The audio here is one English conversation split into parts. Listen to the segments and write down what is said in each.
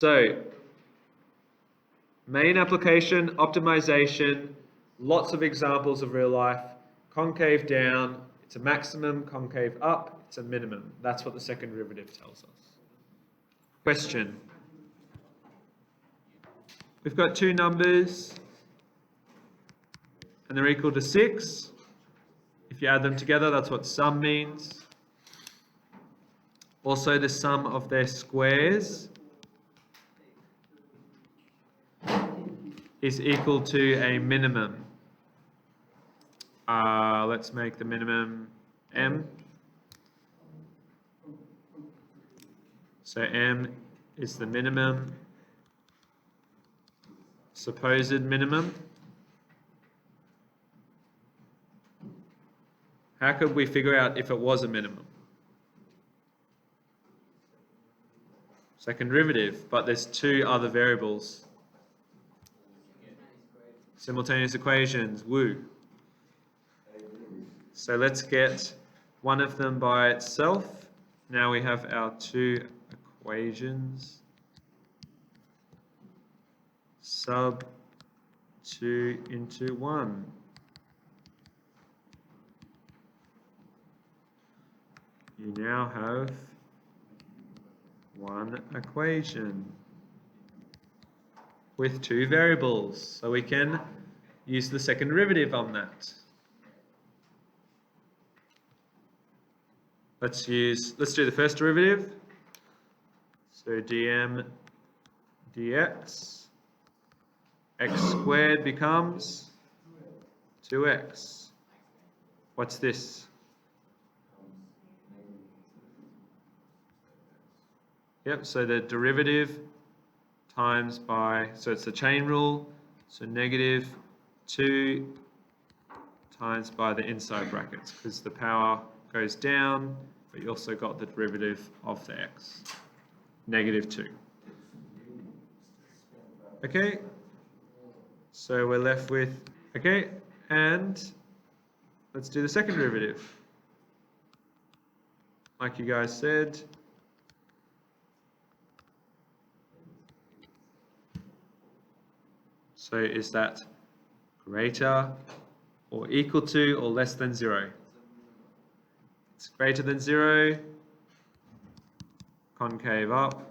So, main application, optimization, lots of examples of real life. Concave down, it's a maximum. Concave up, it's a minimum. That's what the second derivative tells us. Question. We've got two numbers and they're equal to 6. If you add them together, that's what sum means. Also, the sum of their squares is equal to a minimum. Let's make the minimum m. So m is the minimum, supposed minimum. How could we figure out if it was a minimum? Second derivative, but there's two other variables. Simultaneous equations, woo. So let's get one of them by itself. Now we have our two equations. Sub 2 into 1. You now have one equation with two variables, so we can use the second derivative on that. Let's do the first derivative. So dm dx, x squared becomes 2x. What's this? Yep, so the derivative times by, so it's the chain rule, so negative 2 times by the inside brackets, because the power goes down, but you also got the derivative of the x, negative 2. Okay, so we're left with, okay, and let's do the second derivative. Like you guys said, so is that greater or equal to or less than 0? It's greater than 0, concave up,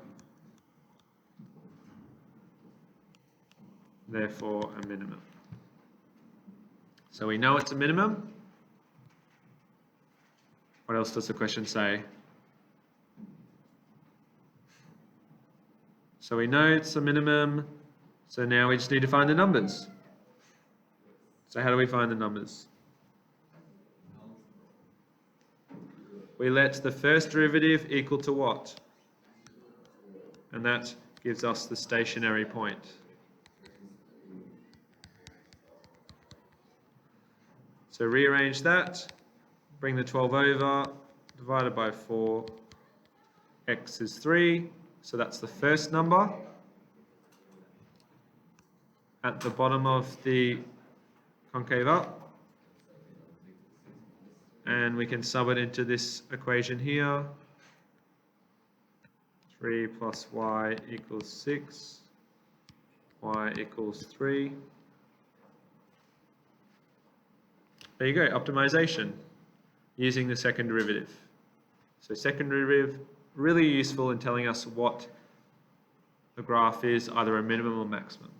therefore a minimum. So we know it's a minimum. What else does the question say? So we know it's a minimum, so now we just need to find the numbers. So how do we find the numbers? We let the first derivative equal to what? And that gives us the stationary point. So rearrange that, bring the 12 over, divided by 4, x is 3, so that's the first number. At the bottom of the concave up, and we can sub it into this equation here. 3 plus y equals 6, y equals 3. There you go, optimization, using the second derivative. So second derivative, really useful in telling us what the graph is, either a minimum or maximum.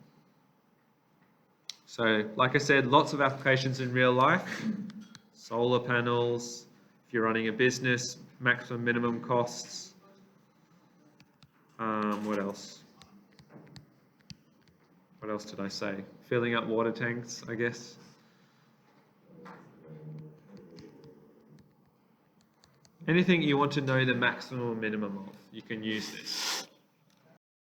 So, like I said, lots of applications in real life. Solar panels, if you're running a business, maximum, minimum costs. What else? What else did I say? Filling up water tanks, I guess. Anything you want to know the maximum or minimum of, you can use this.